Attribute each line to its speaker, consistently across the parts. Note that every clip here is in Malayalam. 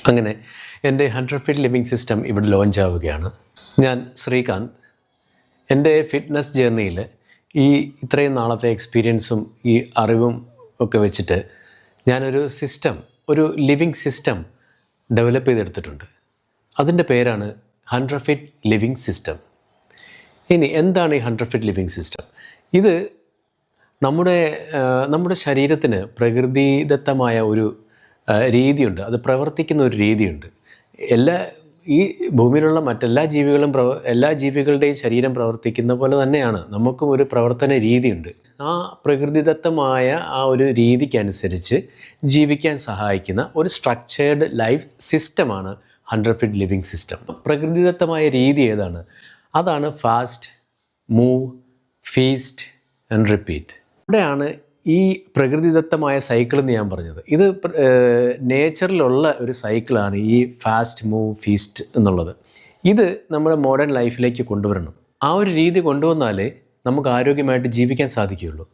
Speaker 1: അങ്ങനെ എൻ്റെ 100 ഫീറ്റ് ലിവിങ് സിസ്റ്റം ഇവിടെ ലോഞ്ച് ആവുകയാണ്. ഞാൻ ശ്രീകാന്ത്. എൻ്റെ ഫിറ്റ്നസ് ജേർണിയിൽ ഇത്രയും നാളത്തെ എക്സ്പീരിയൻസും ഈ അറിവും ഒക്കെ വെച്ചിട്ട് ഞാനൊരു ഒരു ലിവിങ് സിസ്റ്റം ഡെവലപ്പ് ചെയ്തെടുത്തിട്ടുണ്ട്. അതിൻ്റെ പേരാണ് 100 ഫീറ്റ് ലിവിങ് സിസ്റ്റം. ഇനി എന്താണ് ഈ 100 ഫീറ്റ് ലിവിങ് സിസ്റ്റം? ഇത് നമ്മുടെ ശരീരത്തിന് പ്രകൃതിദത്തമായ ഒരു രീതിയുണ്ട്, അത് പ്രവർത്തിക്കുന്ന ഒരു രീതിയുണ്ട്. ഈ ഭൂമിയിലുള്ള മറ്റെല്ലാ ജീവികളുടെയും ശരീരം പ്രവർത്തിക്കുന്ന പോലെ തന്നെയാണ് നമുക്കും ഒരു പ്രവർത്തന രീതിയുണ്ട്. ആ പ്രകൃതിദത്തമായ ആ ഒരു രീതിക്കനുസരിച്ച് ജീവിക്കാൻ സഹായിക്കുന്ന ഒരു സ്ട്രക്ചേർഡ് ലൈഫ് സിസ്റ്റമാണ് 100 ഫീറ്റ് ലിവിങ് സിസ്റ്റം. പ്രകൃതിദത്തമായ രീതി ഏതാണ്? അതാണ് fast, move, feast and repeat. ഇവിടെയാണ് ഈ പ്രകൃതിദത്തമായ സൈക്കിൾ എന്ന് ഞാൻ പറഞ്ഞത്. ഇത് നേച്ചറിലുള്ള ഒരു സൈക്കിളാണ് ഈ ഫാസ്റ്റ്, മൂവ്, ഫീസ്റ്റ് എന്നുള്ളത്. ഇത് നമ്മുടെ മോഡേൺ ലൈഫിലേക്ക് കൊണ്ടുവരണം. ആ ഒരു രീതി കൊണ്ടുവന്നാലേ നമുക്ക് ആരോഗ്യമായിട്ട് ജീവിക്കാൻ സാധിക്കുകയുള്ളൂ.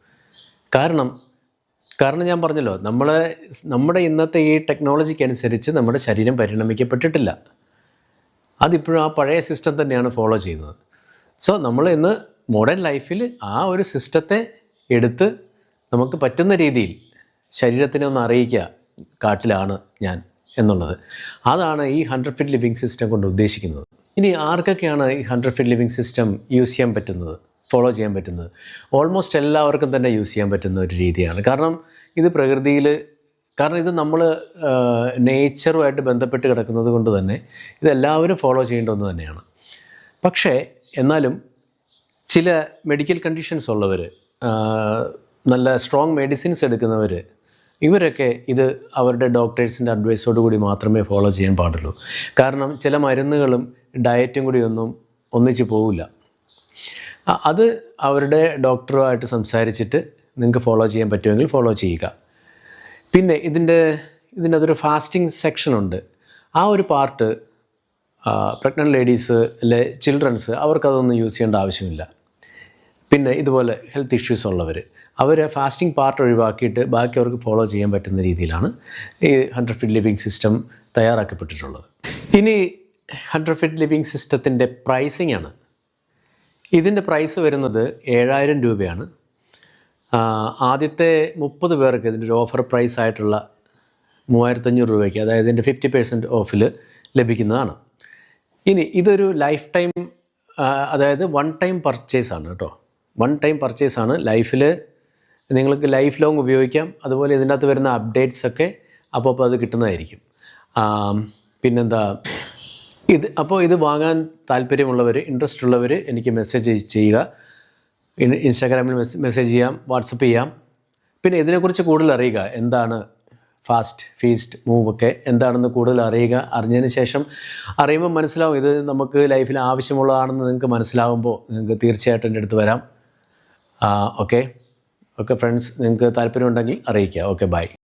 Speaker 1: കാരണം ഞാൻ പറഞ്ഞല്ലോ, നമ്മുടെ ഇന്നത്തെ ഈ ടെക്നോളജിക്ക് അനുസരിച്ച് നമ്മുടെ ശരീരം പരിണമിക്കപ്പെട്ടിട്ടില്ല. അതിപ്പോഴും ആ പഴയ സിസ്റ്റം തന്നെയാണ് ഫോളോ ചെയ്യുന്നത്. സോ നമ്മൾ ഇന്ന് മോഡേൺ ലൈഫിൽ ആ ഒരു സിസ്റ്റത്തെ എടുത്ത് നമുക്ക് പറ്റുന്ന രീതിയിൽ ശരീരത്തിനെ ഒന്ന് അറിയിക്കുക, കാട്ടിലാണ് ഞാൻ എന്നുള്ളത്. അതാണ് ഈ 100 ഫീറ്റ് ലിവിങ് സിസ്റ്റം കൊണ്ട് ഉദ്ദേശിക്കുന്നത്. ഇനി ആർക്കൊക്കെയാണ് ഈ 100 ഫീറ്റ് ലിവിങ് സിസ്റ്റം യൂസ് ചെയ്യാൻ പറ്റുന്നത്, ഫോളോ ചെയ്യാൻ പറ്റുന്നത്? ഓൾമോസ്റ്റ് എല്ലാവർക്കും തന്നെ യൂസ് ചെയ്യാൻ പറ്റുന്ന ഒരു രീതിയാണ്. കാരണം ഇത് നമ്മൾ നേച്ചറുമായിട്ട് ബന്ധപ്പെട്ട് കിടക്കുന്നത് കൊണ്ട് തന്നെ ഇതെല്ലാവരും ഫോളോ ചെയ്യേണ്ട ഒന്ന് തന്നെയാണ്. പക്ഷേ എന്നാലും ചില മെഡിക്കൽ കണ്ടീഷൻസ് ഉള്ളവർ, നല്ല സ്ട്രോങ് മെഡിസിൻസ് എടുക്കുന്നവർ, ഇവരൊക്കെ ഇത് അവരുടെ ഡോക്ടേഴ്സിൻ്റെ അഡ്വൈസോട് കൂടി മാത്രമേ ഫോളോ ചെയ്യാൻ പാടുള്ളൂ. കാരണം ചില മരുന്നുകളും ഡയറ്റും കൂടി ഒന്നിച്ച് പോവില്ല. അത് അവരുടെ ഡോക്ടറുമായിട്ട് സംസാരിച്ചിട്ട് നിങ്ങൾക്ക് ഫോളോ ചെയ്യാൻ പറ്റുമെങ്കിൽ ഫോളോ ചെയ്യുക. പിന്നെ ഇതിനകത്തൊരു ഫാസ്റ്റിംഗ് സെക്ഷനുണ്ട്. ആ ഒരു പാർട്ട് പ്രഗ്നൻ്റ് ലേഡീസ് അല്ലെ ചിൽഡ്രൻസ് അവർക്കതൊന്നും യൂസ് ചെയ്യേണ്ട ആവശ്യമില്ല. പിന്നെ ഇതുപോലെ ഹെൽത്ത് ഇഷ്യൂസ് ഉള്ളവർ ഫാസ്റ്റിംഗ് പാർട്ട് ഒഴിവാക്കിയിട്ട് ബാക്കി അവർക്ക് ഫോളോ ചെയ്യാൻ പറ്റുന്ന രീതിയിലാണ് ഈ 100 ഫീറ്റ് ലിവിങ് സിസ്റ്റം തയ്യാറാക്കപ്പെട്ടിട്ടുള്ളത്. ഇനി 100 ഫീറ്റ് ലിവിങ് സിസ്റ്റത്തിൻ്റെ പ്രൈസിംഗ് ആണ്. ഇതിൻ്റെ പ്രൈസ് വരുന്നത് 7000 രൂപയാണ്. ആദ്യത്തെ 30 പേർക്ക് ഇതിൻ്റെ ഒരു ഓഫർ പ്രൈസ് ആയിട്ടുള്ള 3500 രൂപയ്ക്ക്, അതായത് ഇതിൻ്റെ 50% ഓഫിൽ ലഭിക്കുന്നതാണ്. ഇനി ഇതൊരു ലൈഫ് ടൈം, അതായത് വൺ ടൈം പർച്ചേസാണ് കേട്ടോ. വൺ ടൈം പർച്ചേസാണ്. നിങ്ങൾക്ക് ലൈഫ് ലോങ് ഉപയോഗിക്കാം. അതുപോലെ ഇതിനകത്ത് വരുന്ന അപ്ഡേറ്റ്സൊക്കെ അപ്പോൾ അത് കിട്ടുന്നതായിരിക്കും. പിന്നെന്താ, ഇത് വാങ്ങാൻ താല്പര്യമുള്ളവർ, ഇൻട്രസ്റ്റ് ഉള്ളവർ എനിക്ക് മെസ്സേജ് ചെയ്യുക. ഇൻസ്റ്റാഗ്രാമിൽ മെസ്സേജ് ചെയ്യാം, വാട്സപ്പ് ചെയ്യാം. പിന്നെ ഇതിനെക്കുറിച്ച് കൂടുതൽ അറിയുക, എന്താണ് ഫാസ്റ്റ്, ഫീസ്റ്റ്, മൂവ് ഒക്കെ എന്താണെന്ന് കൂടുതൽ അറിഞ്ഞതിന് ശേഷം അറിയുമ്പോൾ മനസ്സിലാവും, ഇത് നമുക്ക് ലൈഫിൽ ആവശ്യമുള്ളതാണെന്ന് നിങ്ങൾക്ക് മനസ്സിലാവുമ്പോൾ നിങ്ങൾക്ക് തീർച്ചയായിട്ടും എൻ്റെ അടുത്ത് വരാം. ഓക്കെ ഫ്രണ്ട്സ്, നിങ്ങൾക്ക് താല്പര്യമുണ്ടെങ്കിൽ അറിയിക്കുക. Okay, by.